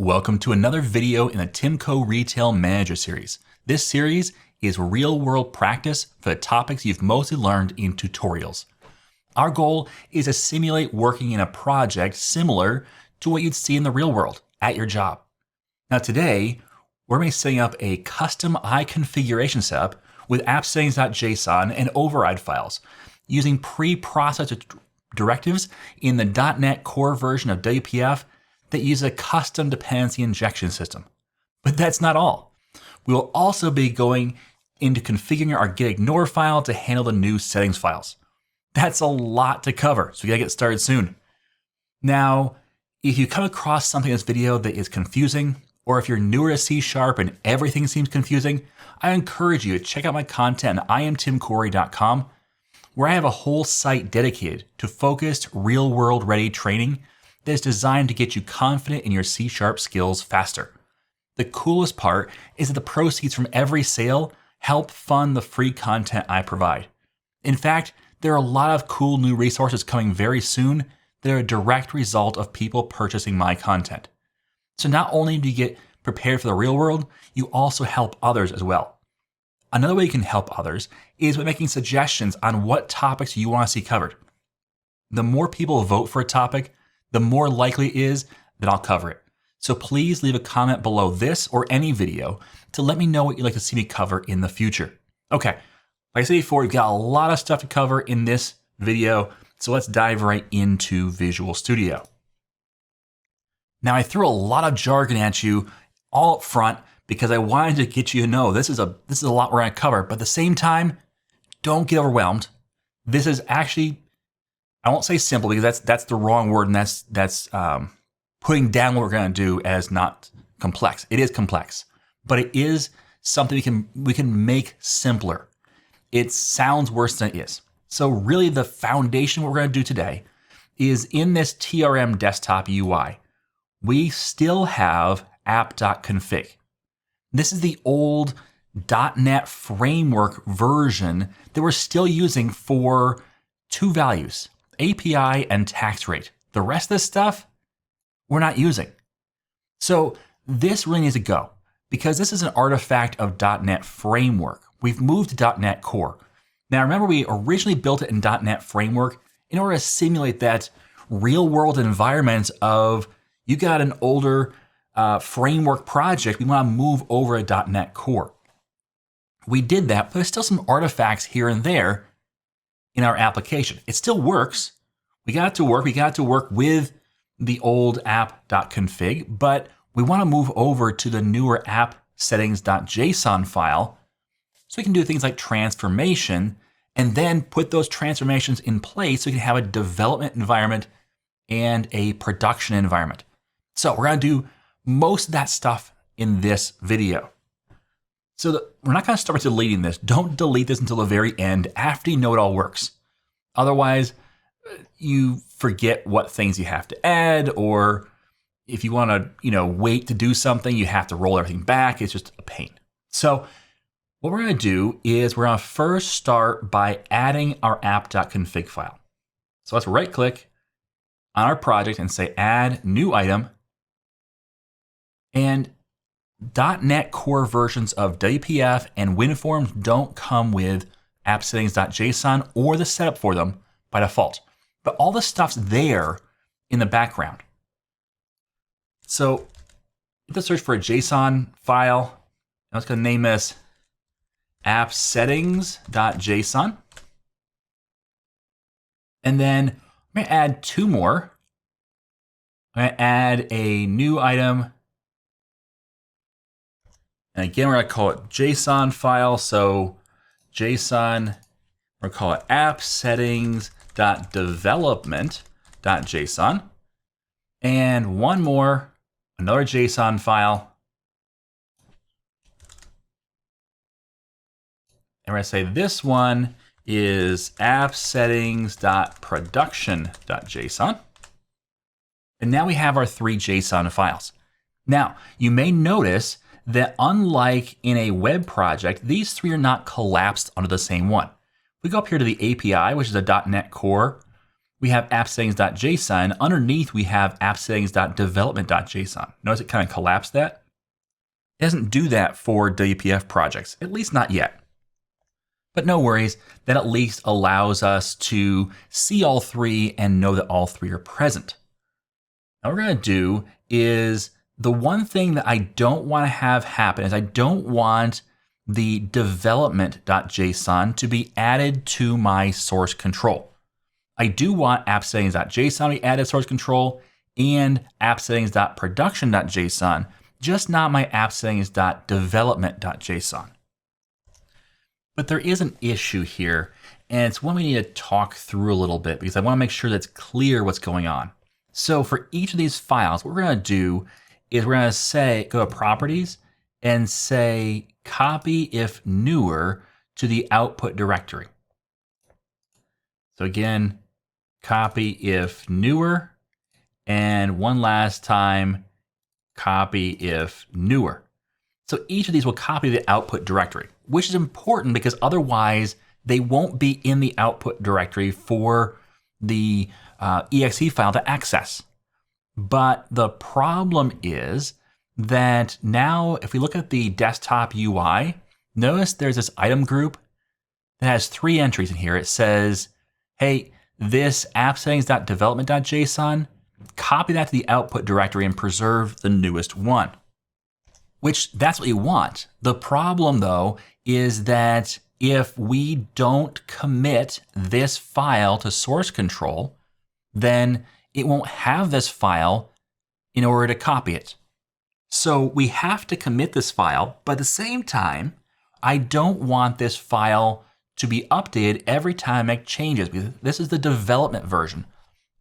Welcome to another video in the TimCo Retail Manager series. This series is real-world practice for the topics you've mostly learned in tutorials. Our goal is to simulate working in a project similar to what you'd see in the real world at your job. Now today, we're going to be setting up a custom IConfiguration setup with appsettings.json and override files using Preprocessor Directives in the .NET Core version of WPF that uses a custom Dependency Injection system. But that's not all. We will also be going into configuring our getignore file to handle the new settings files. That's a lot to cover, so we gotta get started soon. Now, if you come across something in this video that is confusing, or if you're newer to C# and everything seems confusing, I encourage you to check out my content at iamtimcorey.com, where I have a whole site dedicated to focused, real-world ready training that is designed to get you confident in your C# skills faster. The coolest part is that the proceeds from every sale help fund the free content I provide. In fact, there are a lot of cool new resources coming very soon that are a direct result of people purchasing my content. So not only do you get prepared for the real world, you also help others as well. Another way you can help others is by making suggestions on what topics you want to see covered. The more people vote for a topic, the more likely it is that I'll cover it. So please leave a comment below this or any video to let me know what you'd like to see me cover in the future. Okay, like I said before, we've got a lot of stuff to cover in this video, so let's dive right into Visual Studio. Now I threw a lot of jargon at you all up front because I wanted to get you to know this is a lot we're gonna cover, but at the same time, don't get overwhelmed. This is actually, I won't say simple because that's the wrong word, and that's putting down what we're going to do as not complex. It is complex, but it is something we can make simpler. It sounds worse than it is. So really the foundation what we're going to do today is in this TRM desktop UI, we still have app.config. This is the old .NET framework version that we're still using for two values, API and tax rate. The rest of this stuff, we're not using. So this really needs to go because this is an artifact of .NET Framework. We've moved to .NET Core. Now remember, we originally built it in .NET Framework in order to simulate that real world environment of you got an older framework project, we want to move over to .NET Core. We did that, but there's still some artifacts here and there in our application. It still works. We got it to work. We got it to work with the old app.config, but we want to move over to the newer appsettings.json file so we can do things like transformation and then put those transformations in place so we can have a development environment and a production environment. So we're going to do most of that stuff in this video. So we're not going to start with deleting this. Don't delete this until the very end after you know it all works. Otherwise, you forget what things you have to add, or if you want to, wait to do something, you have to roll everything back. It's just a pain. So what we're going to do is we're going to first start by adding our app.config file. So let's right click on our project and say add new item. And .NET Core versions of WPF and WinForms don't come with appsettings.json or the setup for them by default. But all the stuff's there in the background. So let's search for a JSON file. I'm just going to name this appsettings.json. And then I'm going to add two more. I'm going to add a new item. And again, we're going to call it JSON file. So JSON, we're going to call it appsettings.development.json. And one more, another JSON file. And we're going to say this one is appsettings.production.json. And now we have our three JSON files. Now, you may notice that unlike in a web project, these three are not collapsed onto the same one. We go up here to the API, which is a .NET Core we have appsettings.json. Underneath, we have appsettings.development.json. Notice it kind of collapsed that. It doesn't do that for WPF projects, at least not yet. But no worries, that at least allows us to see all three and know that all three are present. Now what we're going to do is, the one thing that I don't want to have happen is I don't want the development.json to be added to my source control. I do want appsettings.json to be added to source control and appsettings.production.json, just not my appsettings.development.json. But there is an issue here, and it's one we need to talk through a little bit because I want to make sure that it's clear what's going on. So for each of these files, what we're going to do is we're going to say, go to properties and say copy if newer to the output directory. So again, copy if newer, and one last time, copy if newer. So each of these will copy the output directory, which is important because otherwise they won't be in the output directory for the exe file to access. But the problem is that now if we look at the desktop UI, notice there's this item group that has 3 entries in here. It says, hey, this appsettings.development.json, copy that to the output directory and preserve the newest one. Which that's what you want. The problem though is that if we don't commit this file to source control, then it won't have this file in order to copy it. So we have to commit this file, but at the same time, I don't want this file to be updated every time I make changes, because this is the development version,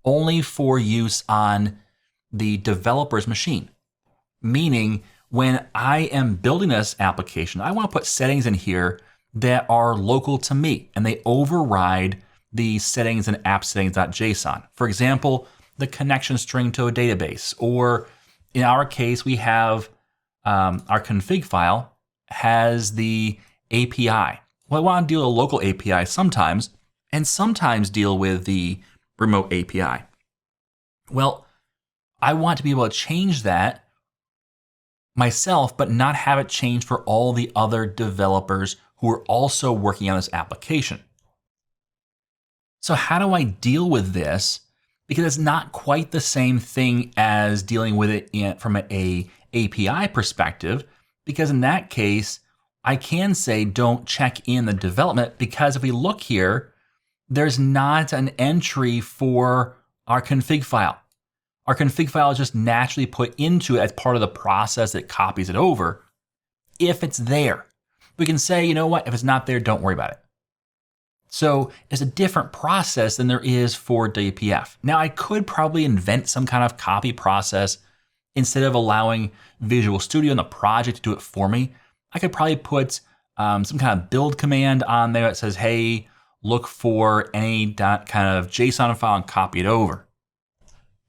only for use on the developer's machine. Meaning, when I am building this application, I want to put settings in here that are local to me, and they override the settings in appsettings.json. For example, the connection string to a database, or in our case, we have our config file has the API. Well, I want to deal with a local API sometimes, and sometimes deal with the remote API. Well, I want to be able to change that myself, but not have it change for all the other developers who are also working on this application. So how do I deal with this? Because it's not quite the same thing as dealing with it from an API perspective, because in that case, I can say don't check in the development, because if we look here, there's not an entry for our config file. Our config file is just naturally put into it as part of the process that copies it over. If it's there, we can say, you know what, if it's not there, don't worry about it. So it's a different process than there is for WPF. Now I could probably invent some kind of copy process instead of allowing Visual Studio and the project to do it for me. I could probably put some kind of build command on there that says, hey, look for any kind of JSON file and copy it over.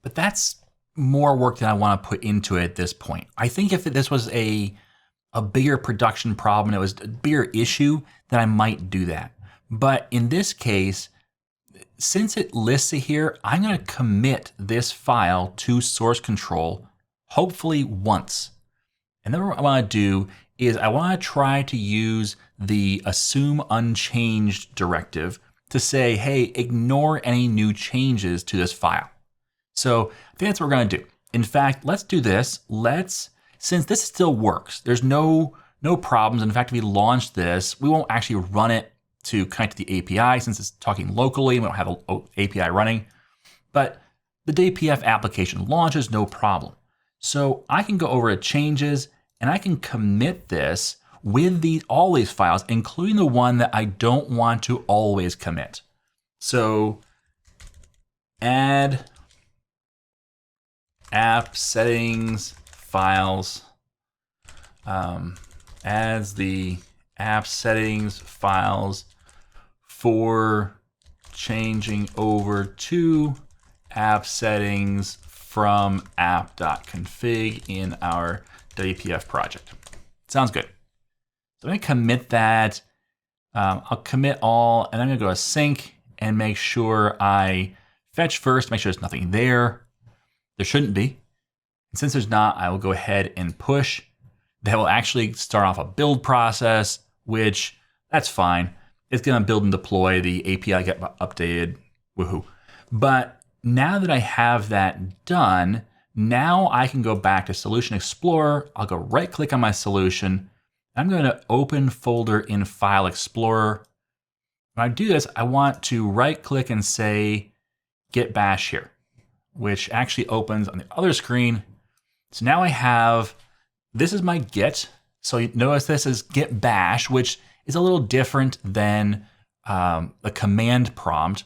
But that's more work than I want to put into it at this point. I think if this was a bigger production problem, it was a bigger issue, then I might do that. But in this case, since it lists it here, I'm going to commit this file to source control, hopefully once. And then what I want to do is I want to try to use the assume unchanged directive to say, hey, ignore any new changes to this file. So I think that's what we're going to do. In fact, let's do this. Since this still works, there's no problems. In fact, if we launch this, we won't actually run it to connect to the API since it's talking locally. We don't have an API running, but the WPF application launches no problem. So I can go over to changes and I can commit this with all these files, including the one that I don't want to always commit. So add app settings files, adds the app settings files for changing over to app settings from app.config in our WPF project. Sounds good. So I'm going to commit that. I'll commit all, and I'm going to go to sync and make sure I fetch first, make sure there's nothing there. There shouldn't be. And since there's not, I will go ahead and push. That will actually start off a build process, which that's fine. It's going to build and deploy the API get updated. Woohoo. But now that I have that done, now I can go back to Solution Explorer. I'll go right click on my solution. I'm going to open folder in File Explorer. When I do this, I want to right click and say Git Bash here, which actually opens on the other screen. So now I have, this is my Git. So you notice this is Git Bash, which is a little different than the command prompt.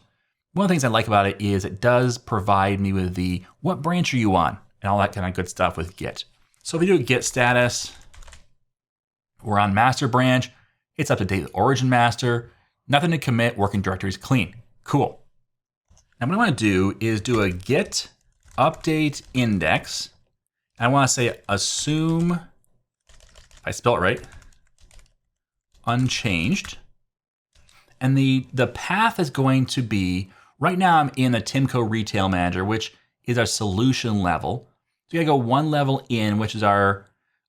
One of the things I like about it is it does provide me with the what branch are you on and all that kind of good stuff with Git. So if we do a Git status, we're on master branch. It's up to date with origin master. Nothing to commit, working directory is clean. Cool. Now what I want to do is do a git update index. I want to say assume, if I spell it right, unchanged. And the path is going to be, right now I'm in the TimCo Retail Manager, which is our solution level. So we gotta go one level in, which is our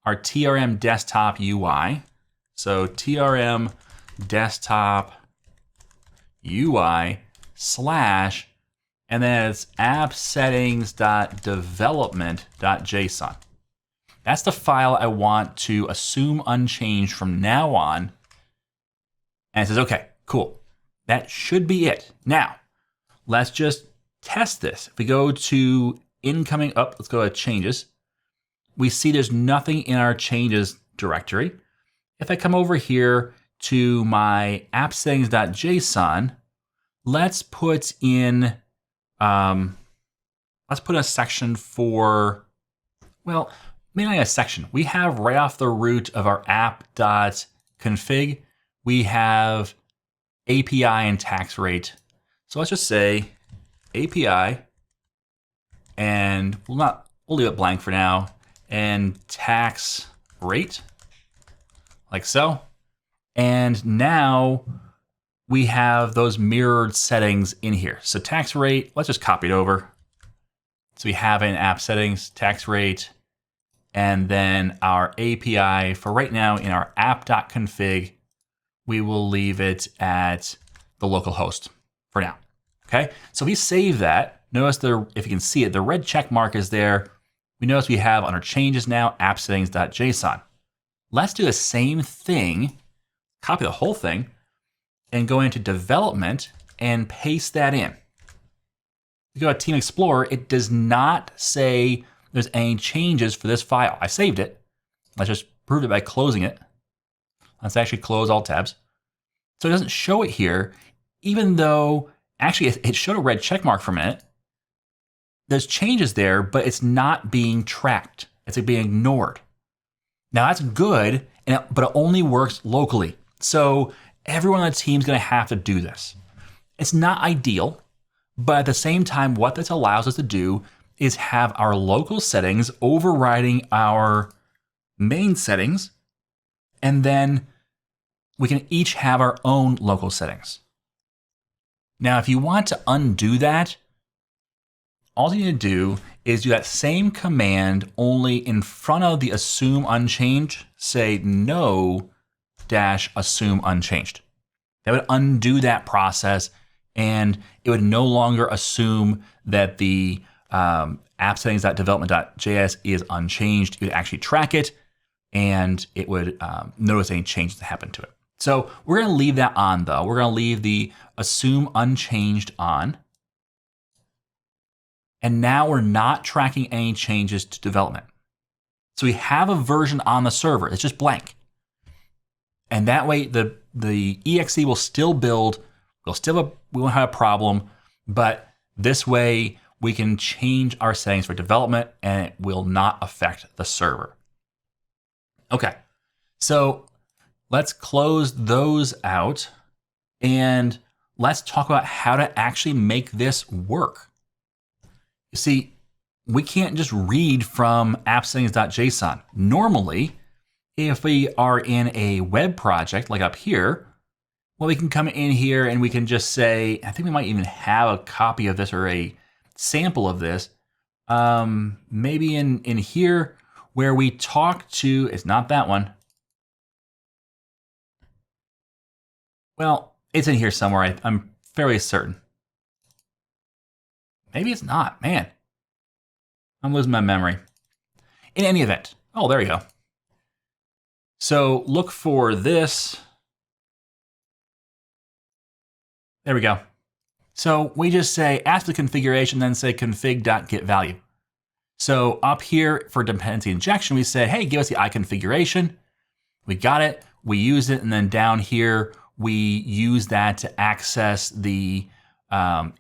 TRM desktop UI. So TRM desktop UI / and then it's appsettings.development.json. That's the file I want to assume unchanged from now on. And it says, okay, cool. That should be it. Now, let's just test this. If we go to incoming, let's go to changes. We see there's nothing in our changes directory. If I come over here to my appsettings.json, let's put in a section for, well, maybe not a section. We have right off the root of our app.config, we have API and tax rate. So let's just say API, and we'll leave it blank for now, and tax rate, like so. And now we have those mirrored settings in here. So tax rate, let's just copy it over. So we have an app settings, tax rate, and then our API for right now in our app.config, we will leave it at the local host for now. Okay, so we save that. Notice if you can see it, the red check mark is there. We notice we have on our changes now, appsettings.json. Let's do the same thing, copy the whole thing, and go into development and paste that in. You go to Team Explorer, it does not say there's any changes for this file. I saved it. Let's just prove it by closing it. Let's actually close all tabs. So it doesn't show it here, even though actually it showed a red check mark for a minute. There's changes there, but it's not being tracked. It's being ignored. Now that's good, but it only works locally. So everyone on the team is going to have to do this. It's not ideal, but at the same time, what this allows us to do is have our local settings overriding our main settings, and then we can each have our own local settings. Now, if you want to undo that, all you need to do is do that same command, only in front of the assume unchanged, say no -assume unchanged. That would undo that process, and it would no longer assume that the appsettings.development.js is unchanged. It would actually track it, and it would notice any changes that happen to it. So we're going to leave that on, though. We're going to leave the assume unchanged on. And now we're not tracking any changes to development. So we have a version on the server. It's just blank. And that way the exe will still build. We won't have a problem. But this way we can change our settings for development and it will not affect the server. Okay, so let's close those out and let's talk about how to actually make this work. You see, we can't just read from appsettings.json. Normally, if we are in a web project like up here, Well, we can come in here and we can just say, I think we might even have a copy of this or a sample of this. Maybe in here where we talk to, it's not that one. Well, it's in here somewhere. I'm fairly certain. Maybe it's not, man. I'm losing my memory. In any event, oh, there we go. So look for this. There we go. So we just say ask the configuration, then say config.getValue. So up here for dependency injection, we say, hey, give us the IConfiguration. We got it, we use it, and then down here, we use that to access the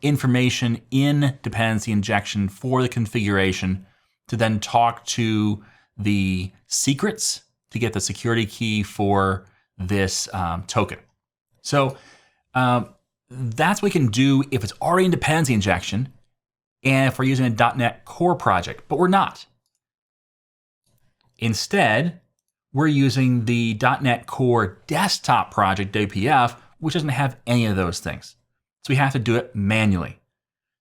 information in dependency injection for the configuration to then talk to the secrets to get the security key for this token. So that's what we can do if it's already in dependency injection and if we're using a .NET Core project, but we're not. Instead, we're using the .NET Core desktop project, WPF, which doesn't have any of those things. So we have to do it manually.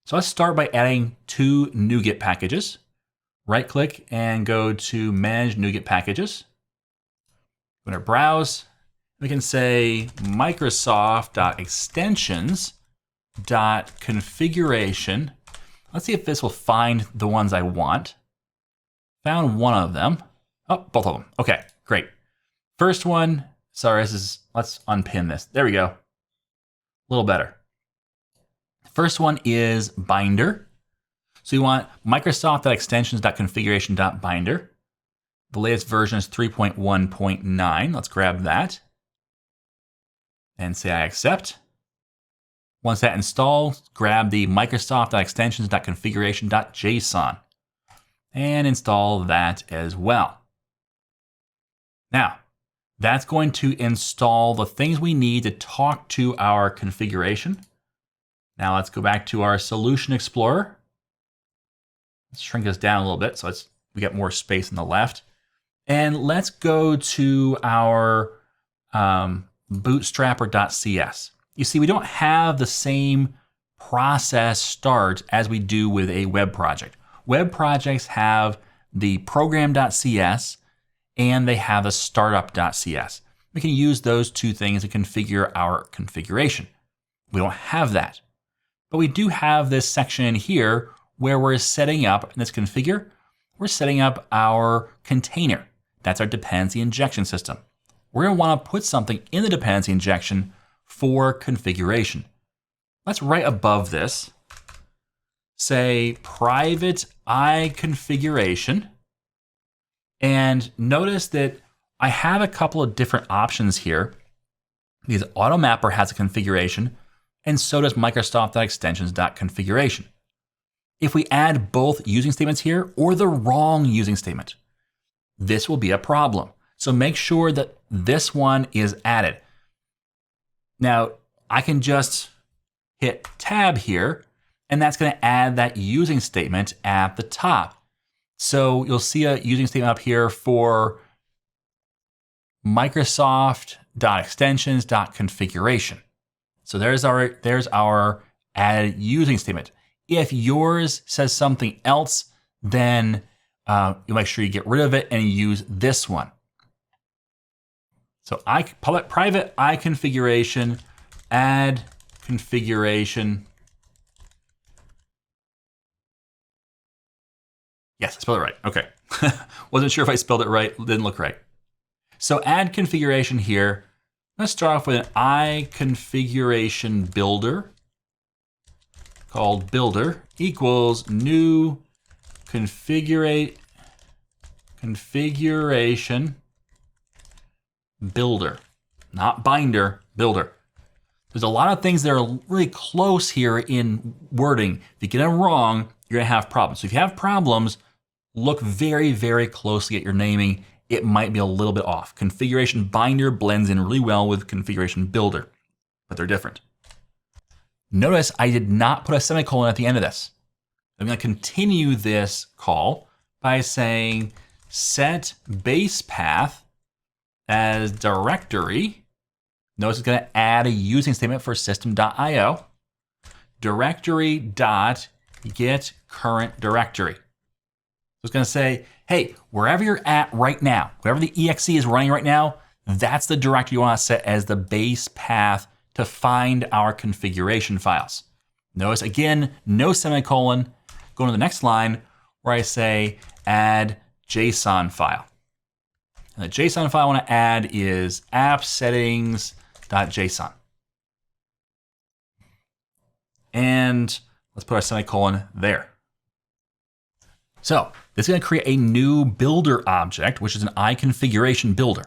So let's start by adding 2 NuGet packages. Right click and go to Manage NuGet Packages. Go to Browse. We can say Microsoft.extensions.configuration. Let's see if this will find the ones I want. Found one of them. Oh, both of them. Okay, great. First one, sorry, let's unpin this. There we go. A little better. First one is binder. So you want Microsoft.extensions.configuration.binder. The latest version is 3.1.9. Let's grab that and say I accept. Once that installs, grab the Microsoft.extensions.configuration.json and install that as well. Now, that's going to install the things we need to talk to our configuration. Now let's go back to our Solution Explorer. Let's shrink this down a little bit so we get more space on the left. And let's go to our bootstrapper.cs. You see, we don't have the same process start as we do with a web project. Web projects have the program.cs and they have the startup.cs. We can use those 2 things to configure our configuration. We don't have that. But we do have this section in here where we're setting up, in this configure, we're setting up our container. That's our dependency injection system. We're going to want to put something in the dependency injection for configuration. Let's right above this say private IConfiguration. And notice that I have a couple of different options here. Because AutoMapper has a configuration, and so does Microsoft.extensions.configuration. If we add both using statements here or the wrong using statement, this will be a problem. So make sure that this one is added. Now, I can just hit Tab here, and that's going to add that using statement at the top. So you'll see a using statement up here for Microsoft.extensions.configuration. So there's our added using statement. If yours says something else, then you make sure you get rid of it and use this one. So private IConfiguration, add configuration. Yes, I spelled it right. Okay. Wasn't sure if I spelled it right. Didn't look right. So add configuration here. Let's start off with an IConfiguration builder called builder equals new configuration builder, not binder, builder. There's a lot of things that are really close here in wording. If you get them wrong, you're gonna have problems. So if you have problems, look very, very closely at your naming. It might be a little bit off. Configuration binder blends in really well with configuration builder, but they're different. Notice I did not put a semicolon at the end of this. I'm gonna continue this call by saying set base path as directory Notice it's going to add a using statement for system.io. Directory.get current directory. So it's going to say, hey, wherever you're at right now, wherever the exe is running right now, that's the directory you want to set as the base path to find our configuration files. Notice again, no semicolon. Go to the next line where I say add JSON file. And the JSON file I want to add is appsettings.json. And let's put our semicolon there. So this is going to create a new builder object, which is an IConfiguration builder.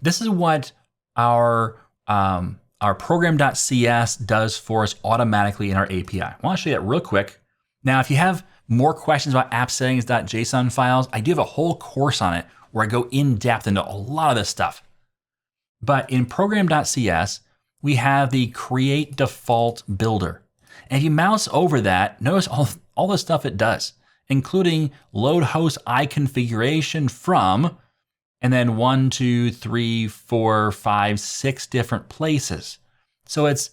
This is what our program.cs does for us automatically in our API. I want to show you that real quick. Now, if you have more questions about appsettings.json files, I do have a whole course on it where I go in depth into a lot of this stuff. But in program.cs, we have the create default builder. And if you mouse over that, notice all the stuff it does, including load host IConfiguration from, and then 1, 2, 3, 4, 5, 6 different places. So it's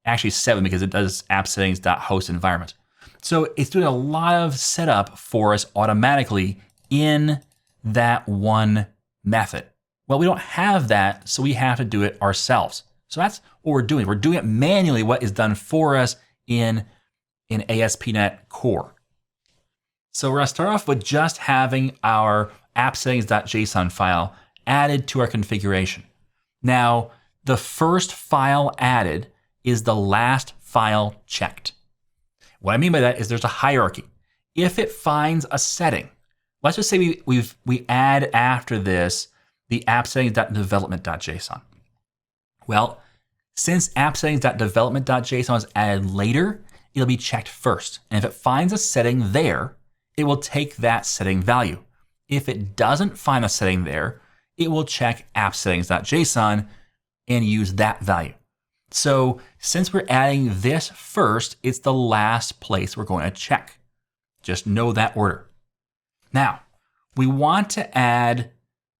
actually 7 because it does appsettings.host environment. So it's doing a lot of setup for us automatically in that one method. Well, we don't have that, so we have to do it ourselves. So that's what we're doing. We're doing it manually, what is done for us in ASP.NET Core. So we're going to start off with just having our appsettings.json file added to our configuration. Now, the first file added is the last file checked. What I mean by that is there's a hierarchy. If it finds a setting, let's just say we add after this the appsettings.development.json. Well, since appsettings.development.json is added later, it'll be checked first. And if it finds a setting there, it will take that setting value. If it doesn't find a setting there, it will check appsettings.json and use that value. So since we're adding this first, it's the last place we're going to check. Just know that order. Now, we want to add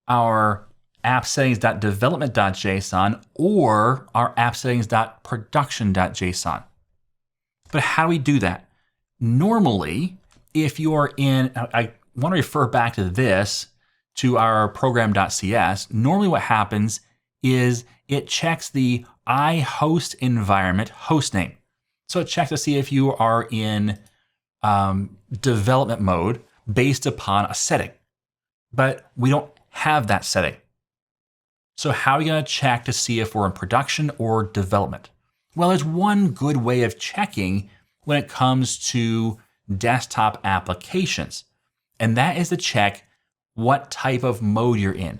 our appsettings.development.json or our appsettings.production.json. But how do we do that? Normally, if you're in, I want to refer back to this, to our program.cs. Normally what happens is it checks the iHost environment hostname. So it checks to see if you are in development mode based upon a setting. But we don't have that setting. So how are we going to check to see if we're in production or development? Well, there's one good way of checking when it comes to desktop applications, and that is to check what type of mode you're in.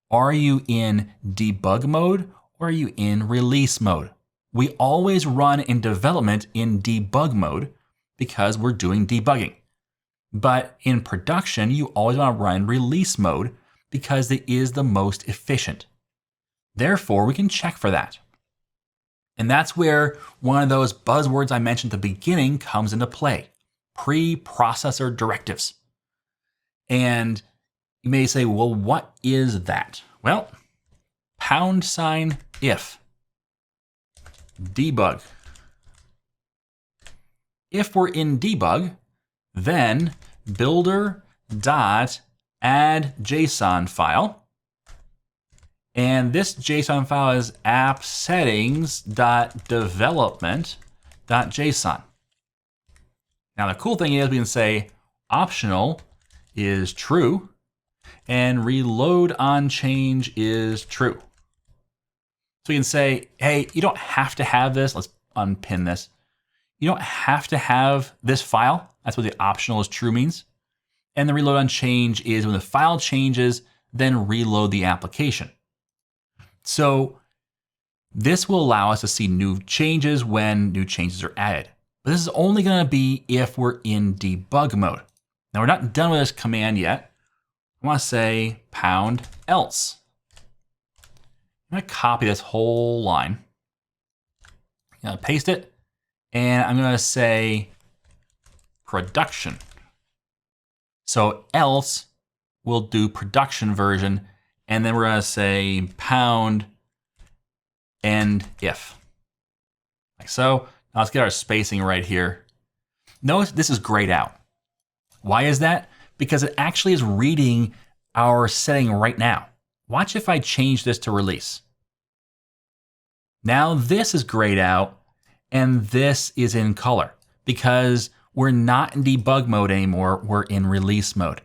Are you in debug mode or are you in release mode? We always run in development in debug mode because we're doing debugging. But in production, you always want to run release mode because it is the most efficient. Therefore, we can check for that. And that's where one of those buzzwords I mentioned at the beginning comes into play. Preprocessor directives. And you may say, well, what is that? Well, $if debug. If we're in debug, then builder.add.json file. And this JSON file is appsettings.development.json. Now the cool thing is we can say optional is true and reload on change is true. So we can say, hey, you don't have to have this. Let's unpin this. You don't have to have this file. That's what the optional is true means. And the reload on change is when the file changes, then reload the application. So this will allow us to see new changes when new changes are added. But this is only going to be if we're in debug mode. Now we're not done with this command yet. I want to say else. I'm going to copy this whole line. I'm going to paste it. And I'm going to say production. So else will do production version. And then we're going to say end if. Like so. Now let's get our spacing right here. Notice this is grayed out. Why is that? Because it actually is reading our setting right now. Watch if I change this to release. Now this is grayed out and this is in color because we're not in debug mode anymore, we're in release mode.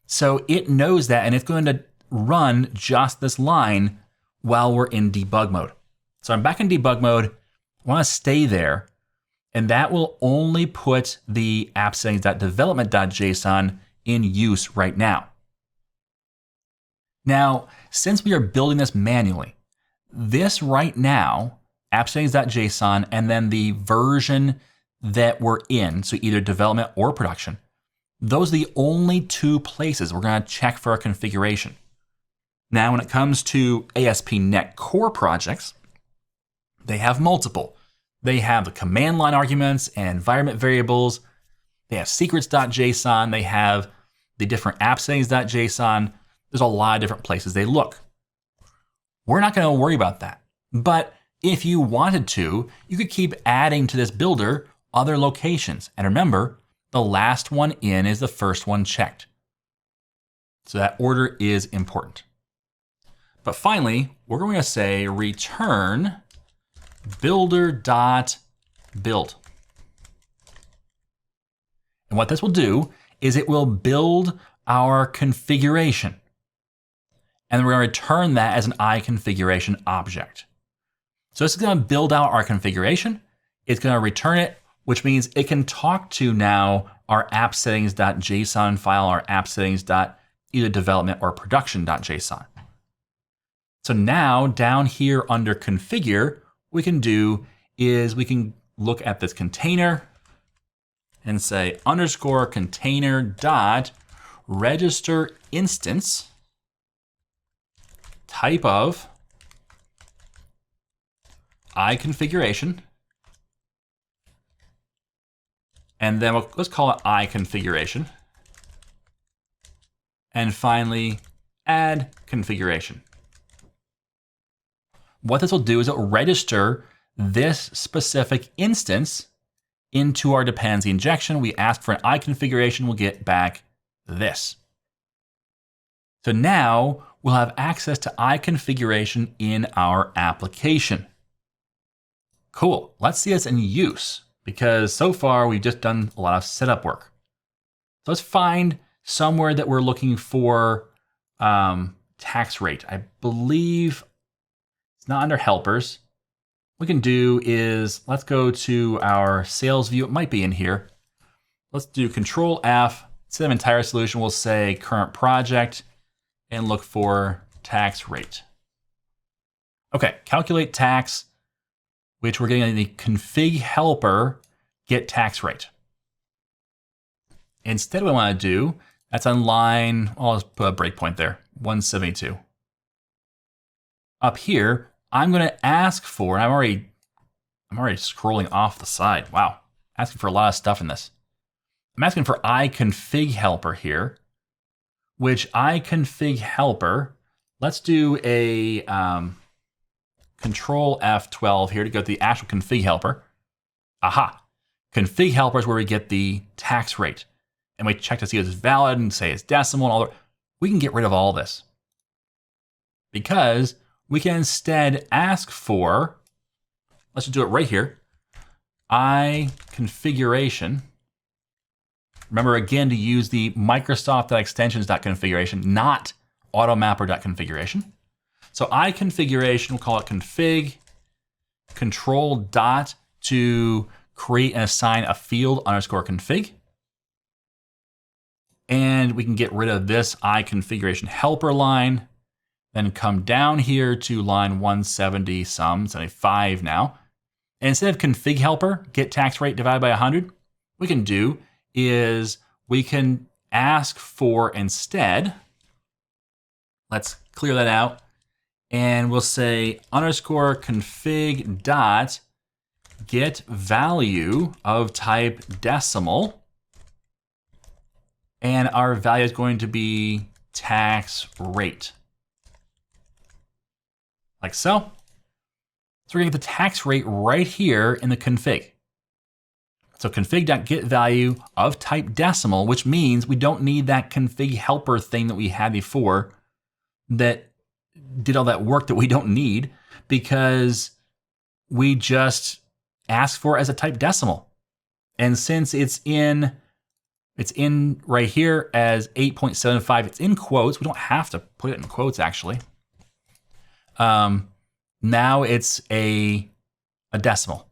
So it knows that and it's going to run just this line while we're in debug mode. So I'm back in debug mode, I want to stay there, and that will only put the appsettings.development.json in use right now. Now, since we are building this manually, this right now, appsettings.json, and then the version that we're in, so either development or production, those are the only two places we're going to check for our configuration. Now, when it comes to ASP.NET Core projects, they have multiple. They have the command line arguments and environment variables. They have secrets.json. They have the different appsettings.json. There's a lot of different places they look. We're not going to worry about that. But if you wanted to, you could keep adding to this builder other locations. And remember, the last one in is the first one checked. So that order is important. But finally, we're going to say return builder.build. And what this will do is it will build our configuration. And we're going to return that as an IConfiguration object. So this is going to build out our configuration. It's going to return it, which means it can talk to now our appsettings.json file, our appsettings.either development or production.json. So now down here under configure, what we can do is we can look at this container and say underscore container dot register instance type of IConfiguration. And then let's call it IConfiguration. And finally, add configuration. What this will do is it will register this specific instance into our dependency injection. We ask for an IConfiguration, we'll get back this. So now we'll have access to IConfiguration in our application. Cool, let's see this in use because so far we've just done a lot of setup work. So let's find somewhere that we're looking for tax rate. I believe it's not under helpers. What we can do is let's go to our sales view. It might be in here. Let's do Control F. Instead of entire solution, we'll say current project and look for tax rate. Okay, calculate tax, which we're getting the config helper get tax rate. Instead, what I want to do, that's on line, I'll just put a breakpoint there, 172. Up here, I'm going to ask for, and I'm already scrolling off the side. Wow, asking for a lot of stuff in this. I'm asking for IConfig helper here, which IConfig helper, let's do a Control F12 here to go to the actual config helper. Aha, config helper is where we get the tax rate. And we check to see if it's valid and say it's decimal and all that. We can get rid of all this because we can instead ask for, let's just do it right here, IConfiguration. Remember again to use the Microsoft.extensions.configuration, not automapper.configuration. So IConfiguration, we'll call it config, control dot to create and assign a field underscore config. And we can get rid of this IConfiguration helper line. Then come down here to line 170 some, 75 now. And instead of config helper, get tax rate divided by 100, we can do is we can ask for instead, let's clear that out, and we'll say underscore config dot get value of type decimal, and our value is going to be tax rate. Like so. So we're going to get the tax rate right here in the config. So config.getValue of type decimal, which means we don't need that config helper thing that we had before that did all that work that we don't need, because we just asked for it as a type decimal. And since it's in right here as 8.75, it's in quotes. We don't have to put it in quotes actually. Now it's a decimal.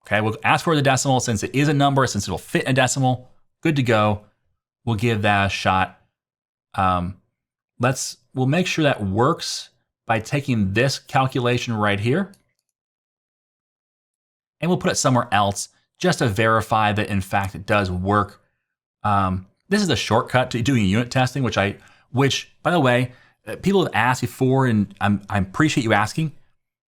Okay, we'll ask for the decimal since it is a number, since it'll fit in a decimal. Good to go. We'll give that a shot. We'll make sure that works by taking this calculation right here, and we'll put it somewhere else just to verify that in fact it does work. This is a shortcut to doing unit testing, which by the way, people have asked before, and I appreciate you asking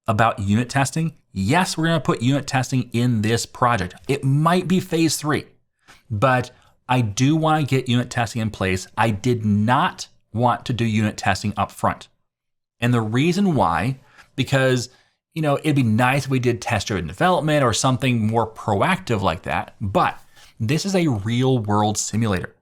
about unit testing. Yes, we're going to put unit testing in this project. It might be phase 3, but I do want to get unit testing in place. I did not want to do unit testing up front. And the reason why, because it'd be nice if we did test-driven development or something more proactive like that, but this is a real-world simulator.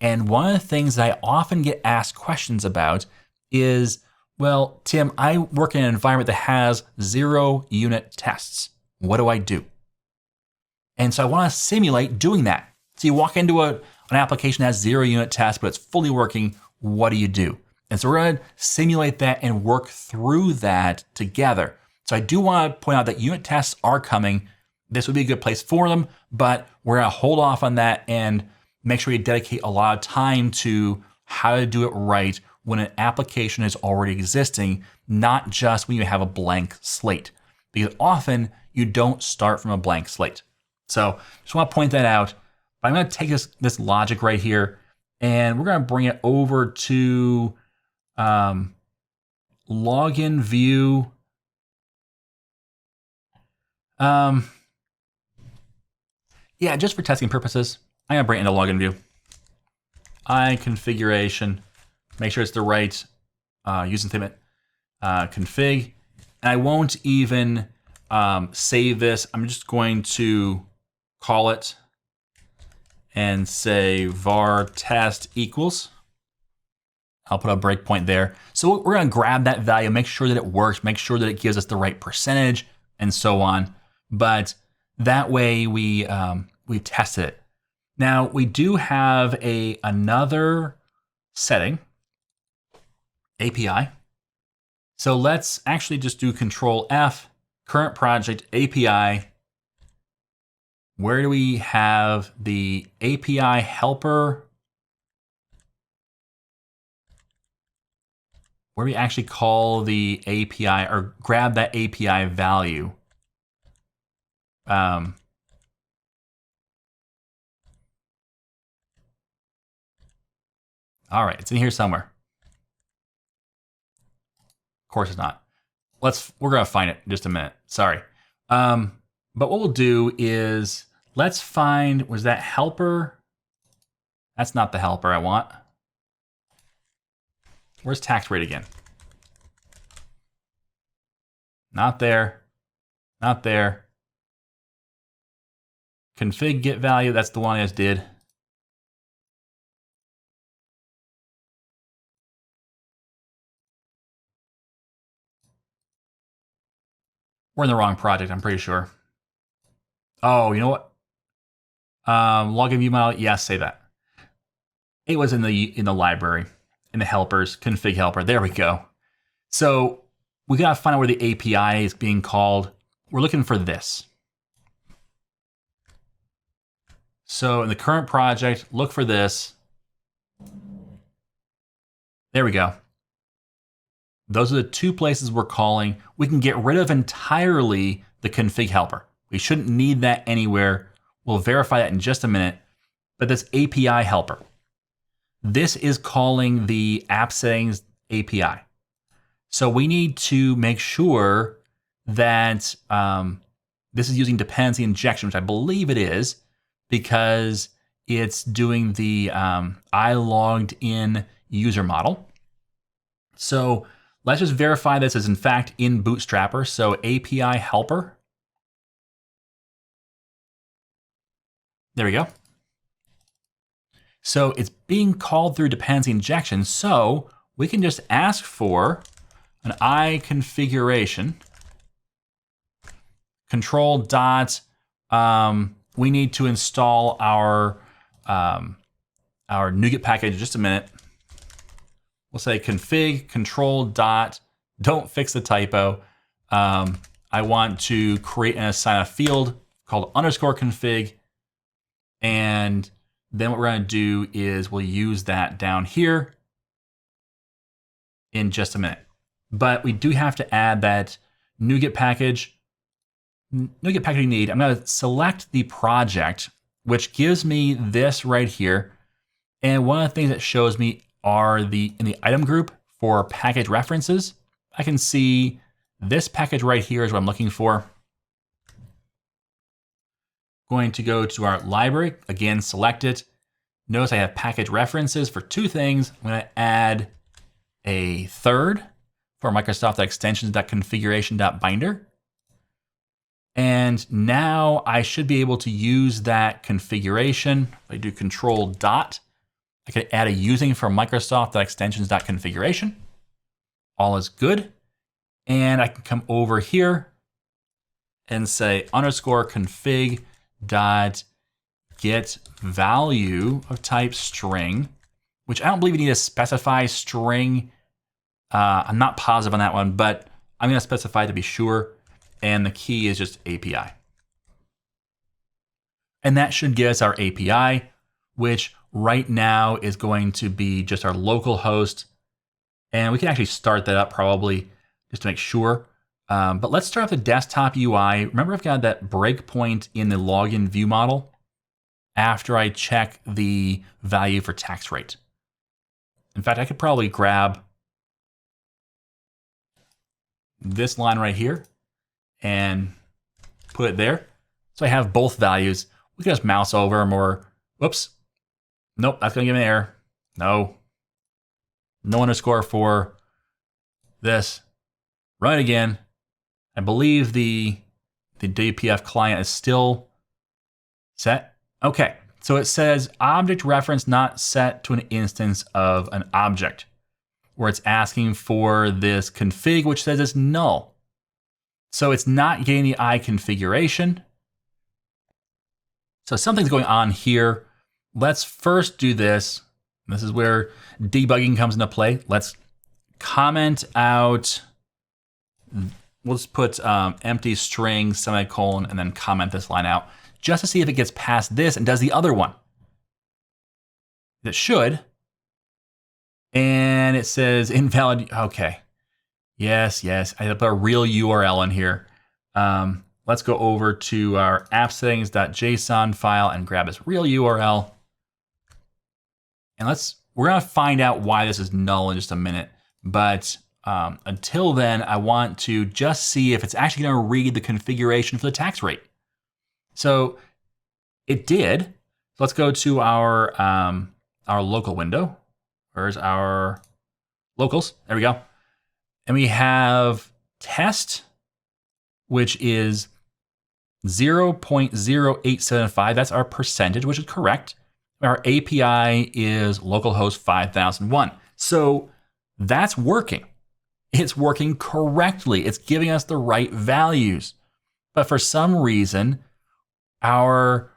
And one of the things that I often get asked questions about is, well, Tim, I work in an environment that has 0 unit tests. What do I do? And so I want to simulate doing that. So you walk into an application that has 0 unit tests, but it's fully working. What do you do? And so we're going to simulate that and work through that together. So I do want to point out that unit tests are coming. This would be a good place for them, but we're going to hold off on that and make sure we dedicate a lot of time to how to do it right when an application is already existing, not just when you have a blank slate, because often you don't start from a blank slate. So just want to point that out. But I'm going to take this logic right here, and we're going to bring it over to login view. Yeah, just for testing purposes, I'm going to bring it into login view. IConfiguration. Make sure it's the right using statement, config. And I won't even save this. I'm just going to call it and say var test equals. I'll put a breakpoint there. So we're going to grab that value, make sure that it works, make sure that it gives us the right percentage, and so on. But that way we've tested it. Now we do have another setting. API. So let's actually just do Control F, current project API. Where do we have the API helper? Where do we actually call the API or grab that API value? All right, it's in here somewhere. Of course it's not. We're gonna find it in just a minute. Sorry. But what we'll do is let's find, was that helper? That's not the helper I want. Where's tax rate again? Not there. Not there. Config get value, that's the one I just did. We're in the wrong project, I'm pretty sure. Oh, you know what? Login view model, yes, say that. It was in the library, in the helpers, config helper. There we go. So we gotta find out where the API is being called. We're looking for this. So in the current project, look for this. There we go. Those are the 2 places we're calling. We can get rid of entirely the config helper. We shouldn't need that anywhere. We'll verify that in just a minute. But this API helper, this is calling the app settings API. So we need to make sure that this is using dependency injection, which I believe it is, because it's doing the I logged in user model. So Let's just verify this is in fact in Bootstrapper. So API helper. There we go. So it's being called through dependency injection. So we can just ask for an IConfiguration control dot. We need to install our NuGet package in just a minute. We'll say config control dot, don't fix the typo. I want to create and assign a field called _config. And then what we're going to do is we'll use that down here in just a minute. But we do have to add that NuGet package. NuGet package we need. I'm going to select the project, which gives me this right here. And one of the things that shows me are in the item group for package references. I can see this package right here is what I'm looking for. Going to go to our library, again, select it. Notice I have package references for two things. I'm going to add a third for Microsoft extensions.configuration.binder. And now I should be able to use that configuration. If I do control dot, I can add a using for Microsoft extensions.configuration. All is good. And I can come over here and say _config dot get value of type string, which I don't believe you need to specify string. I'm not positive on that one, but I'm going to specify to be sure. And the key is just API. And that should give us our API, which right now is going to be just our local host. And we can actually start that up probably just to make sure. But let's start with the desktop UI. Remember, I've got that breakpoint in the login view model after I check the value for tax rate. In fact, I could probably grab this line right here and put it there. So I have both values. We can just mouse over them or, whoops. Nope, that's gonna give me an error. No underscore for this. Run it again. I believe the WPF client is still set. Okay, so it says object reference not set to an instance of an object, where it's asking for this config, which says it's null. So it's not getting the IConfiguration. So something's going on here. Let's first do this. This is where debugging comes into play. Let's comment out. We'll just put empty string, semicolon, and then comment this line out just to see if it gets past this and does the other one. It should. And it says invalid. Okay. Yes. I have a real URL in here. Let's go over to our appsettings.json file and grab this real URL. And we're going to find out why this is null in just a minute. But until then, I want to just see if it's actually going to read the configuration for the tax rate. So it did. Let's go to our local window. Where's our locals? There we go. And we have test, which is 0.0875. That's our percentage, which is correct. Our API is localhost 5001. So that's working. It's working correctly. It's giving us the right values. But for some reason, our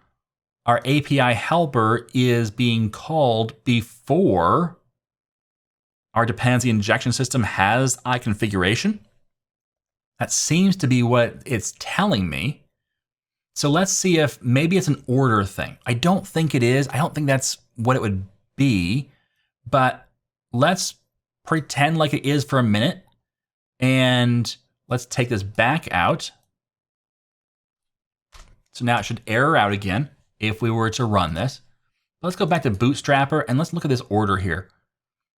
API helper is being called before our dependency injection system has IConfiguration. That seems to be what it's telling me. So let's see if maybe it's an order thing. I don't think it is. I don't think that's what it would be. But let's pretend like it is for a minute. And let's take this back out. So now it should error out again if we were to run this. Let's go back to Bootstrapper and let's look at this order here.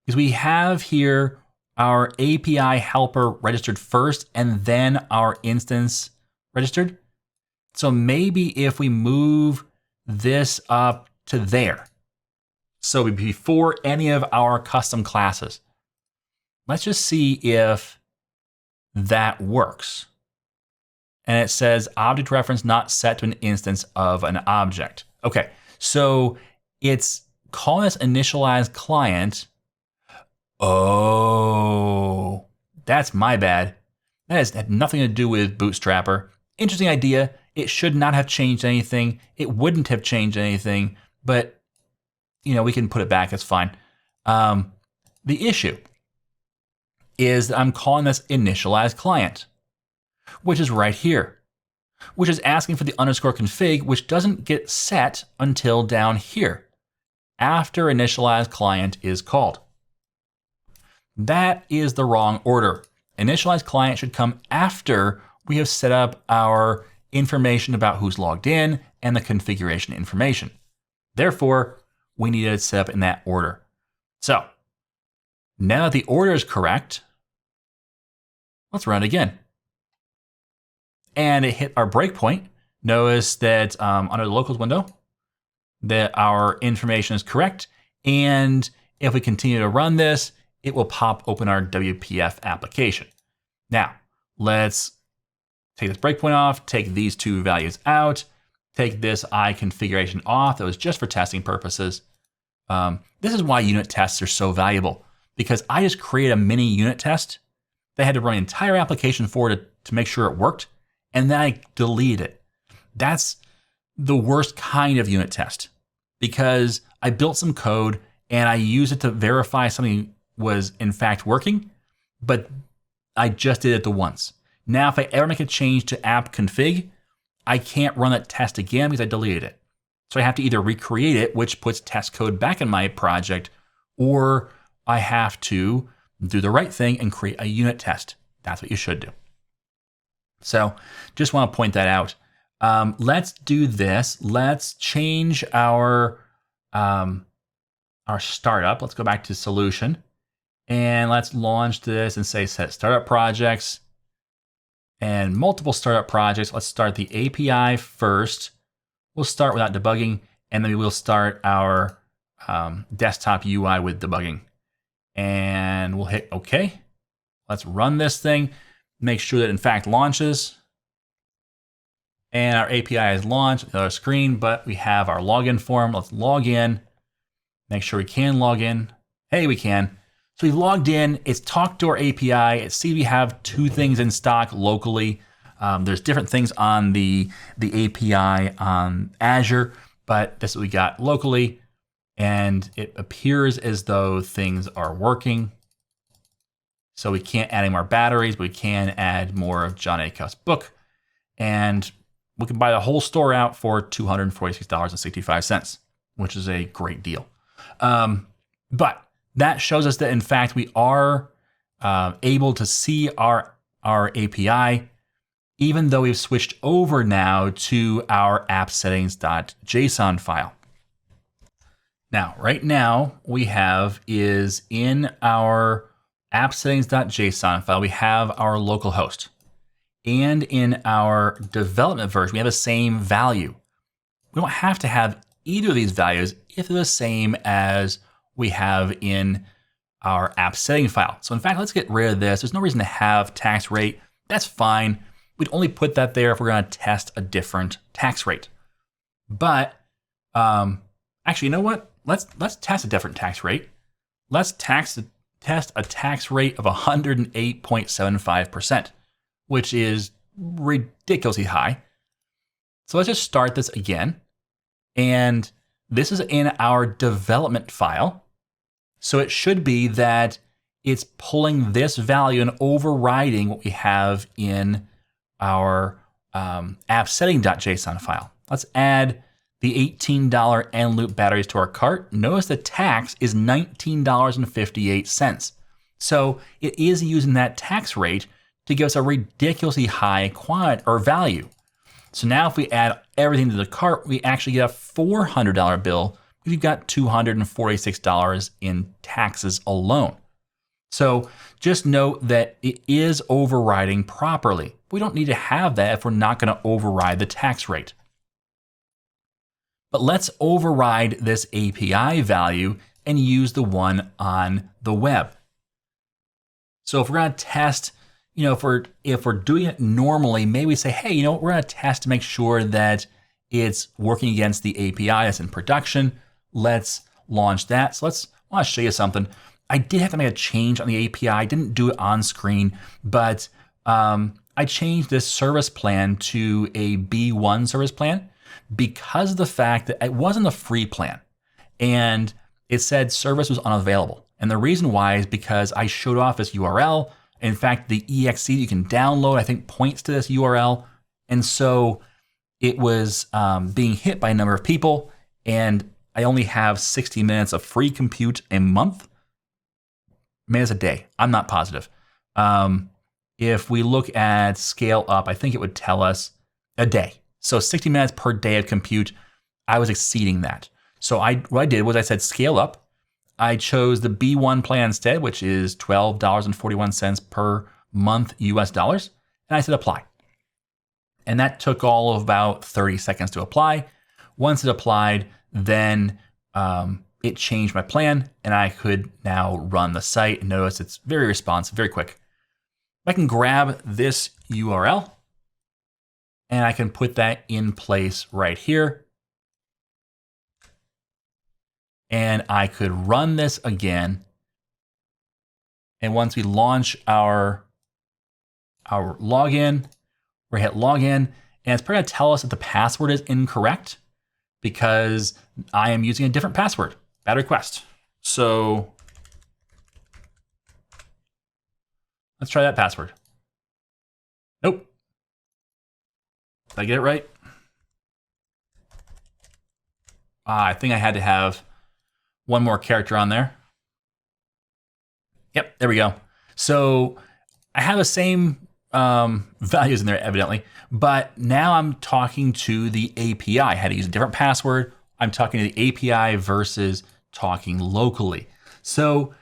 Because we have here our API helper registered first and then our instance registered. So maybe if we move this up to there, so before any of our custom classes, let's just see if that works. And it says object reference not set to an instance of an object. Okay, so it's calling this initialized client. Oh, that's my bad. That had nothing to do with Bootstrapper. Interesting idea. It should not have changed anything. It wouldn't have changed anything, but we can put it back. It's fine. The issue is that I'm calling this initialized client, which is right here, which is asking for the underscore config, which doesn't get set until down here after initialized client is called. That is the wrong order. Initialized client should come after we have set up our information about who's logged in and the configuration information. Therefore, we need it set up in that order. So now that the order is correct, let's run it again. And it hit our breakpoint. Notice that under the locals window, that our information is correct. And if we continue to run this, it will pop open our WPF application. Now, let's take this breakpoint off, take these two values out, take this IConfiguration off. That was just for testing purposes. This is why unit tests are so valuable, because I just created a mini unit test. They had to run an entire application for it to make sure it worked, and then I deleted it. That's the worst kind of unit test, because I built some code and I used it to verify something was in fact working, but I just did it the once. Now, if I ever make a change to app.config, I can't run that test again because I deleted it. So I have to either recreate it, which puts test code back in my project, or I have to do the right thing and create a unit test. That's what you should do. So just want to point that out. Let's do this. Let's change our startup. Let's go back to solution. And let's launch this and say set startup projects and multiple startup projects. Let's start the API first. We'll start without debugging, and then we'll start our desktop UI with debugging. And we'll hit OK. Let's run this thing. Make sure that in fact launches. And our API is launched on our screen, but we have our login form. Let's log in. Make sure we can log in. Hey, we can. So we've logged in, it's talked to our API. It sees we have two things in stock locally. There's different things on the API on Azure, but this is what we got locally. And it appears as though things are working. So we can't add any more batteries, but we can add more of John Acuff's book. And we can buy the whole store out for $246.65, which is a great deal. But that shows us that, in fact, we are able to see our API, even though we've switched over now to our appsettings.json file. Now, right now, we have is in our appsettings.json file, we have our local host. And in our development version, we have the same value. We don't have to have either of these values if they're the same as we have in our app setting file. So in fact, let's get rid of this. There's no reason to have tax rate. That's fine. We'd only put that there if we're going to test a different tax rate. But actually, you know what? Let's test a different tax rate. Let's test a tax rate of 108.75%, which is ridiculously high. So let's just start this again. And this is in our development file. So it should be that it's pulling this value and overriding what we have in our appsetting.json file. Let's add the $18 end loop batteries to our cart. Notice the tax is $19.58. So it is using that tax rate to give us a ridiculously high quantity or value. So now if we add everything to the cart, we actually get a $400 bill. We've got $246 in taxes alone. So just note that it is overriding properly. We don't need to have that if we're not going to override the tax rate. But let's override this API value and use the one on the web. So if we're going to test, if we're doing it normally, maybe we say, hey, we're going to test to make sure that it's working against the API that's in production. Let's launch that. So I want to show you something. I did have to make a change on the API. I didn't do it on screen, but I changed this service plan to a B1 service plan because of the fact that it wasn't a free plan and it said service was unavailable. And the reason why is because I showed off this URL. In fact, the exe you can download, I think, points to this URL. And so it was being hit by a number of people, and I only have 60 minutes of free compute a month. Maybe it's a day. I'm not positive. If we look at scale up, I think it would tell us a day. So 60 minutes per day of compute, I was exceeding that. So what I did was I said scale up. I chose the B1 plan instead, which is $12.41 per month US dollars. And I said apply. And that took all of about 30 seconds to apply. Once it applied, then it changed my plan and I could now run the site. And notice it's very responsive, very quick. I can grab this URL and I can put that in place right here. And I could run this again. And once we launch our login, we hit login, and it's probably going to tell us that the password is incorrect because I am using a different password, bad request. So let's try that password. Nope. Did I get it right? I think I had to have one more character on there. Yep, there we go. So I have the same values in there, evidently, but now I'm talking to the API. I had to use a different password. I'm talking to the API versus talking locally. So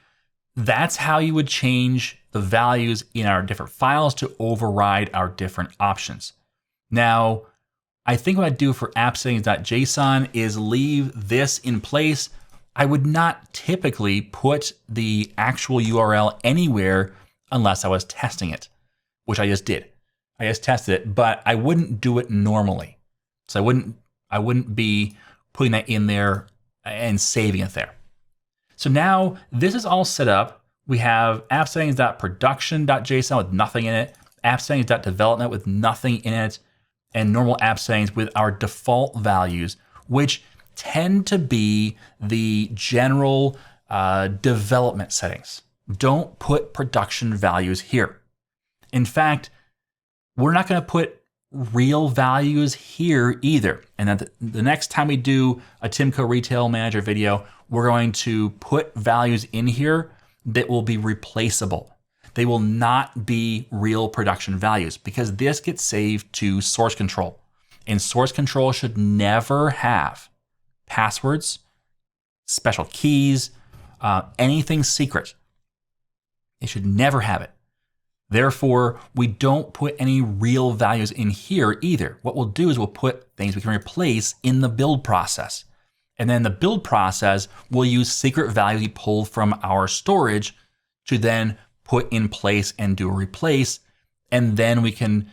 that's how you would change the values in our different files to override our different options. Now, I think what I'd do for appsettings.json is leave this in place. I would not typically put the actual URL anywhere unless I was testing it, which I just did. I just tested it, but I wouldn't do it normally. So I wouldn't be putting that in there and saving it there. So now this is all set up. We have appsettings.production.json with nothing in it, appsettings.development with nothing in it, and normal app settings with our default values, which tend to be the general development settings. Don't put production values here. In fact, we're not going to put real values here either. And then the next time we do a TimCo Retail Manager video, we're going to put values in here that will be replaceable. They will not be real production values because this gets saved to source control. And source control should never have passwords, special keys, anything secret. It should never have it. Therefore, we don't put any real values in here either. What we'll do is we'll put things we can replace in the build process. And then the build process will use secret values we pulled from our storage to then put in place and do a replace. And then we can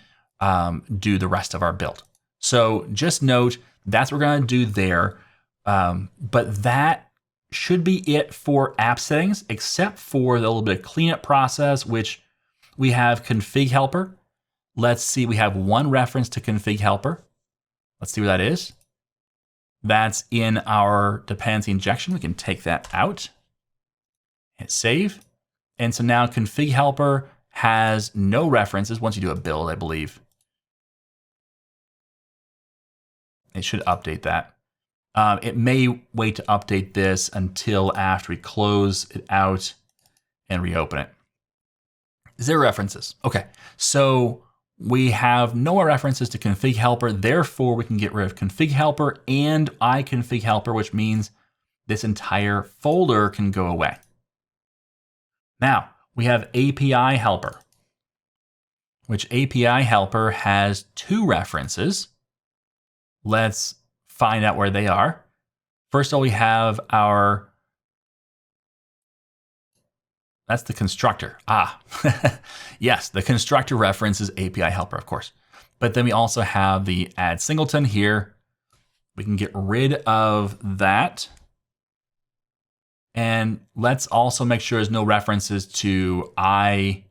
do the rest of our build. So just note, that's what we're going to do there. But that should be it for app settings, except for the little bit of cleanup process, which we have config helper. Let's see, we have one reference to config helper. Let's see where that is. That's in our dependency injection. We can take that out, hit save. And so now config helper has no references once you do a build, I believe. It should update that. It may wait to update this until after we close it out and reopen it. 0 references. Okay, so we have no more references to config helper. Therefore, we can get rid of config helper and IConfig helper, which means this entire folder can go away. Now, we have API helper, which API helper has 2 references. Let's find out where they are. First of all, we have our that's the constructor. Yes, the constructor references API helper, of course. But then we also have the add singleton here. We can get rid of that. And let's also make sure there's no references to API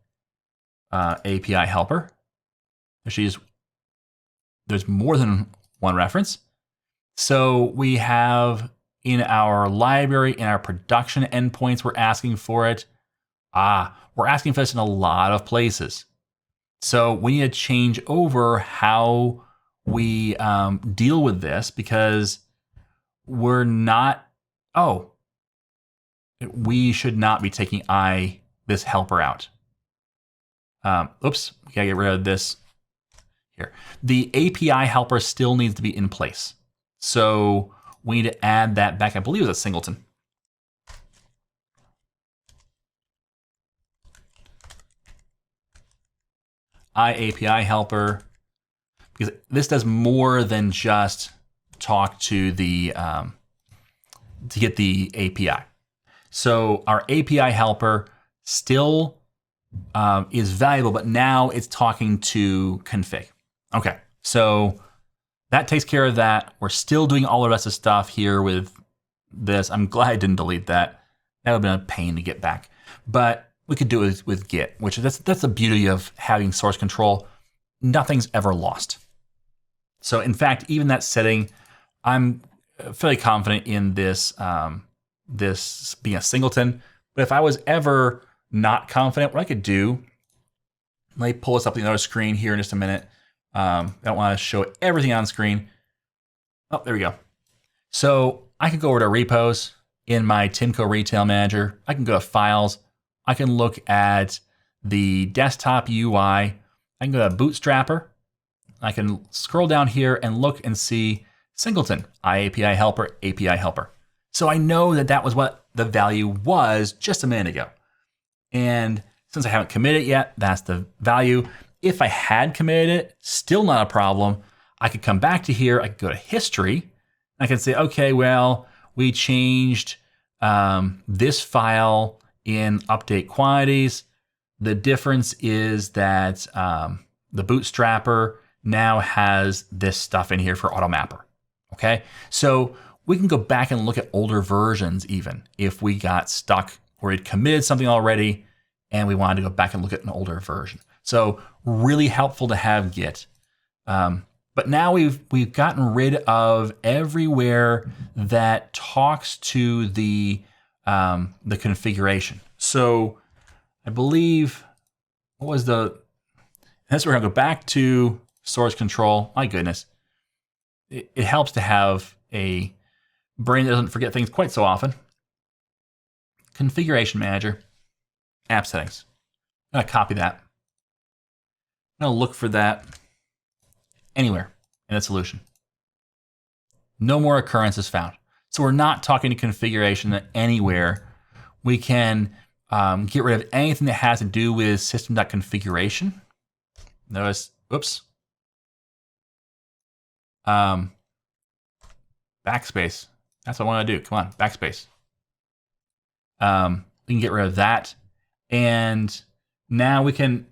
helper. Actually, there's more than one reference. So we have in our library, in our production endpoints, we're asking for it. We're asking for this in a lot of places. So we need to change over how we deal with this, because we're not, we should not be taking this helper out. Oops, we gotta get rid of this here. The API helper still needs to be in place. So we need to add that back. I believe it's a singleton. API helper, because this does more than just talk to the to get the API. So our API helper still is valuable, but now it's talking to config. Okay, so that takes care of that. We're still doing all the rest of the stuff here with this. I'm glad I didn't delete that. That would have been a pain to get back. But we could do it with Git, which that's the beauty of having source control. Nothing's ever lost. So in fact, even that setting, I'm fairly confident in this this being a singleton. But if I was ever not confident, what I could do, let me pull this up on the other screen here in just a minute. I don't want to show everything on screen. Oh, there we go. So I can go over to repos in my TimCo Retail Manager. I can go to files. I can look at the desktop UI. I can go to Bootstrapper. I can scroll down here and look and see singleton, API helper, API helper. So I know that that was what the value was just a minute ago. And since I haven't committed it yet, that's the value. If I had committed it, still not a problem. I could come back to here. I could go to history. I can say, okay, well, we changed this file in update quantities. The difference is that the Bootstrapper now has this stuff in here for AutoMapper. Okay, so we can go back and look at older versions even if we got stuck or we'd committed something already and we wanted to go back and look at an older version. So really helpful to have Git. But now we've gotten rid of everywhere that talks to the configuration. So I believe, that's where we're gonna go back to source control. My goodness, it helps to have a brain that doesn't forget things quite so often. Configuration manager, app settings. I'm gonna copy that. I'm gonna look for that anywhere in a solution. No more occurrences found. So we're not talking to configuration anywhere. We can get rid of anything that has to do with system.configuration. Notice, oops. Backspace. That's what I want to do. Come on, backspace. We can get rid of that. And now we can,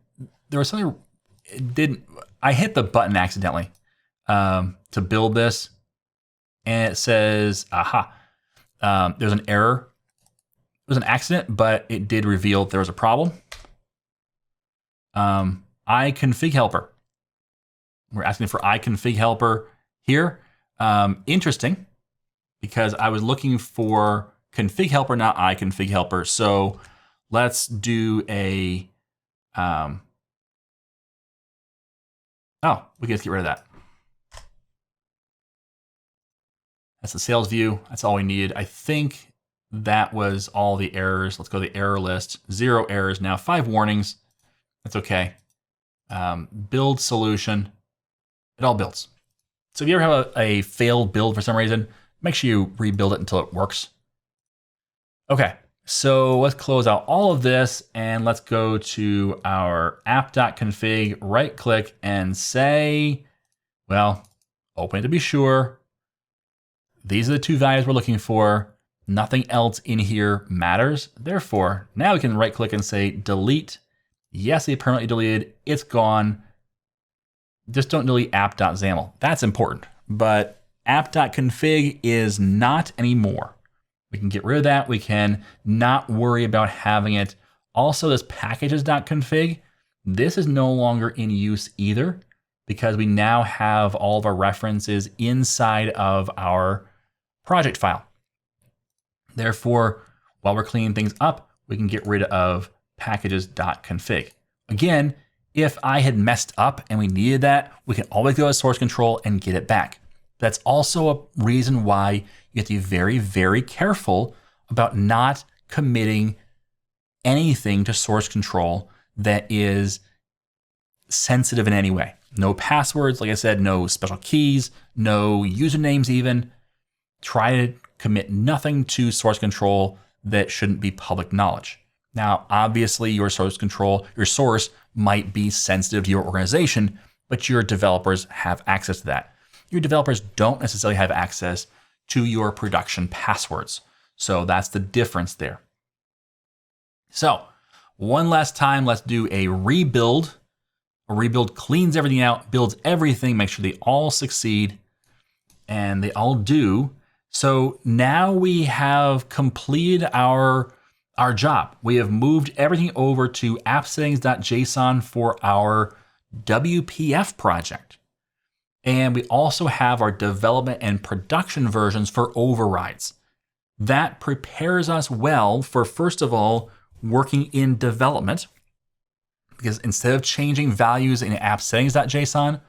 there was something, I hit the button accidentally to build this. And it says, there's an error. It was an accident, but it did reveal there was a problem. IConfig helper. We're asking for IConfig helper here. Interesting, because I was looking for config helper, not IConfig helper. So let's do a, we can just get rid of that. That's the sales view. That's all we needed. I think that was all the errors. Let's go to the error list. 0 errors now, 5 warnings. That's okay. Build solution. It all builds. So if you ever have a failed build for some reason, make sure you rebuild it until it works. Okay, so let's close out all of this and let's go to our app.config, right click and say, well, open it to be sure. These are the 2 values we're looking for. Nothing else in here matters. Therefore, now we can right click and say delete. Yes, they permanently deleted. It's gone. Just don't delete app.xaml. That's important. But app.config is not anymore. We can get rid of that. We can not worry about having it. Also, this packages.config, this is no longer in use either because we now have all of our references inside of our project file. Therefore, while we're cleaning things up, we can get rid of packages.config. Again, if I had messed up and we needed that, we can always go to source control and get it back. That's also a reason why you have to be very, very careful about not committing anything to source control that is sensitive in any way. No passwords, like I said, no special keys, no usernames even. Try to commit nothing to source control that shouldn't be public knowledge. Now, obviously, your source might be sensitive to your organization, but your developers have access to that. Your developers don't necessarily have access to your production passwords. So that's the difference there. So one last time, let's do a rebuild. A rebuild cleans everything out, builds everything, make sure they all succeed, and they all do. So now we have completed our job. We have moved everything over to appsettings.json for our WPF project. And we also have our development and production versions for overrides. That prepares us well for, first of all, working in development. Because instead of changing values in appsettings.json,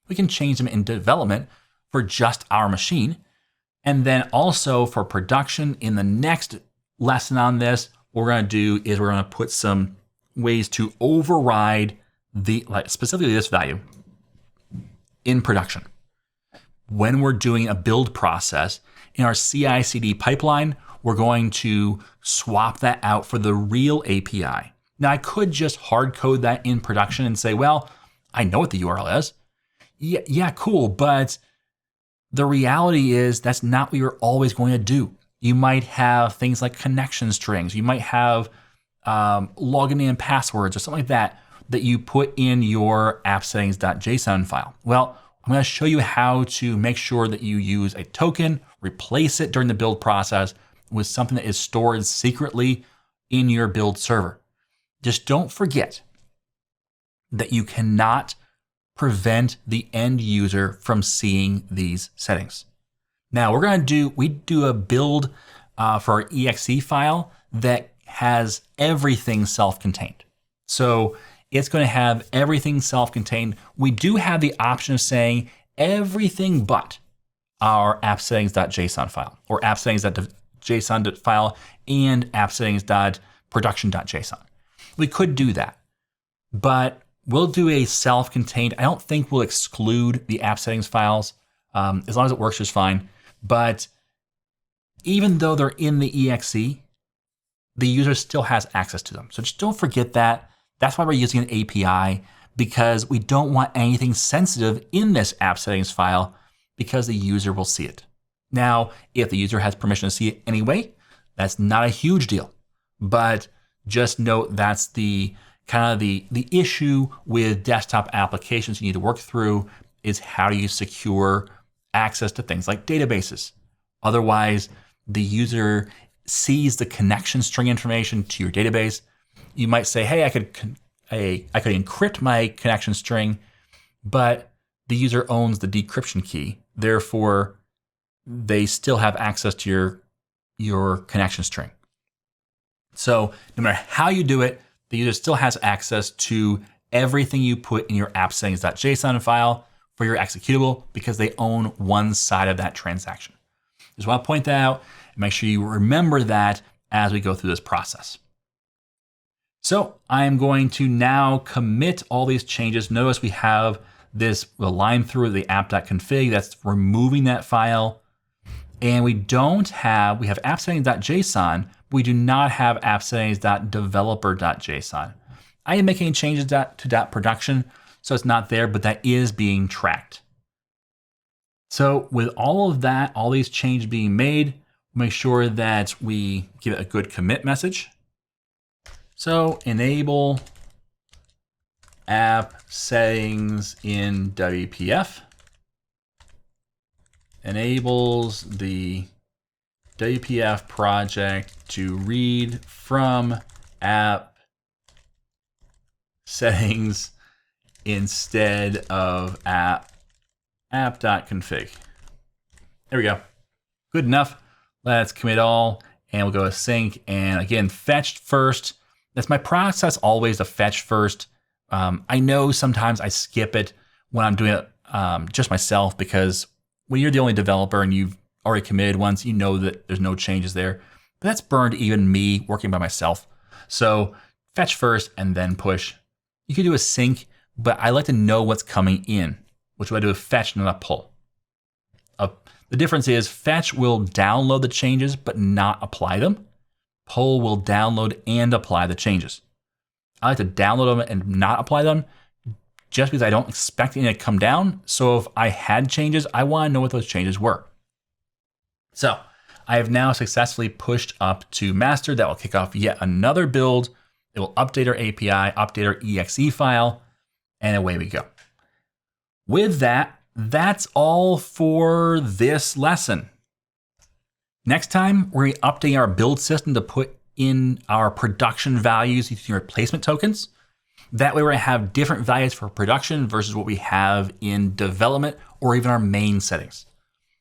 we can change them in development for just our machine. And then also for production, in the next lesson on this, what we're going to do is we're going to put some ways to override specifically this value in production. When we're doing a build process in our CI/CD pipeline, we're going to swap that out for the real API. Now, I could just hard code that in production and say, well, I know what the URL is. Yeah, cool, but the reality is that's not what you're always going to do. You might have things like connection strings. You might have login and passwords or something like that you put in your appsettings.json file. Well, I'm going to show you how to make sure that you use a token, replace it during the build process with something that is stored secretly in your build server. Just don't forget that you cannot prevent the end user from seeing these settings. Now we do a build for our exe file that has everything self-contained. So it's going to have everything self-contained. We do have the option of saying everything but our appsettings.json file or appsettings.json file and appsettings.production.json. We could do that, but we'll do a self-contained. I don't think we'll exclude the app settings files as long as it works just fine. But even though they're in the exe, the user still has access to them. So just don't forget that. That's why we're using an API, because we don't want anything sensitive in this app settings file because the user will see it. Now, if the user has permission to see it anyway, that's not a huge deal. But just note that's the kind of the issue with desktop applications you need to work through is how do you secure access to things like databases. Otherwise, the user sees the connection string information to your database. You might say, hey, I could encrypt my connection string, but the user owns the decryption key. Therefore, they still have access to your connection string. So no matter how you do it, the user still has access to everything you put in your appsettings.json file for your executable because they own one side of that transaction. Just want to point that out and make sure you remember that as we go through this process. So I'm going to now commit all these changes. Notice we have this line through the app.config that's removing that file. And we have appsettings.json, but we do not have appsettings.developer.json. I am making changes to .production, so it's not there, but that is being tracked. So with all of that, all these changes being made, Make sure that we give it a good commit message. So enable app settings in WPF. Enables the WPF project to read from app settings instead of app.config. There we go. Good enough. Let's commit all, and we'll go to sync. And again, fetched first. That's my process always, to fetch first. I know sometimes I skip it when I'm doing it just myself, because when you're the only developer and you've already committed once, you know that there's no changes there. But that's burned even me working by myself. So fetch first and then push. You can do a sync, but I like to know what's coming in, which is why I do a fetch, not a pull. The difference is fetch will download the changes but not apply them. Pull will download and apply the changes. I like to download them and not apply them just because I don't expect any to come down. So if I had changes, I want to know what those changes were. So I have now successfully pushed up to master. That will kick off yet another build. It will update our API, update our exe file, and away we go. With that, that's all for this lesson. Next time, we're going to be updating our build system to put in our production values using replacement tokens. That way we're going to have different values for production versus what we have in development or even our main settings.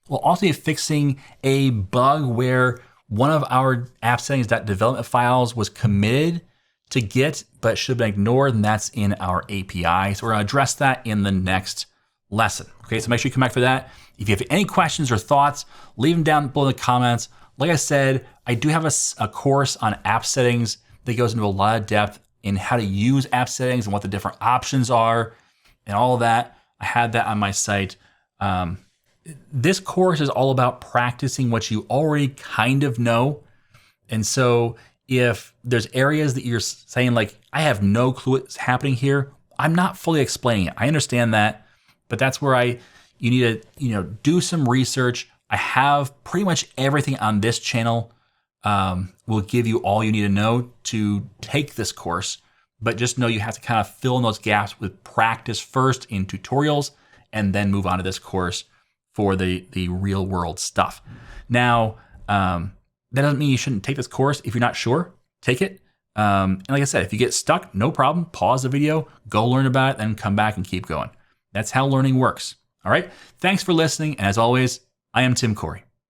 We'll also be fixing a bug where one of our app settings.development files was committed to Git, but should have been ignored, and that's in our API. So we're going to address that in the next lesson. Okay, so make sure you come back for that. If you have any questions or thoughts, leave them down below in the comments. Like I said, I do have a course on app settings that goes into a lot of depth in how to use app settings and what the different options are and all of that. I had that on my site. This course is all about practicing what you already kind of know. And so if there's areas that you're saying like, I have no clue what's happening here, I'm not fully explaining it. I understand that, but that's where you need to do some research. I have pretty much everything on this channel. Will give you all you need to know to take this course, but just know you have to kind of fill in those gaps with practice first in tutorials and then move on to this course for the real world stuff. Now, that doesn't mean you shouldn't take this course. If you're not sure, take it. And like I said, if you get stuck, no problem. Pause the video, go learn about it, then come back and keep going. That's how learning works. All right. Thanks for listening. And as always, I am Tim Corey.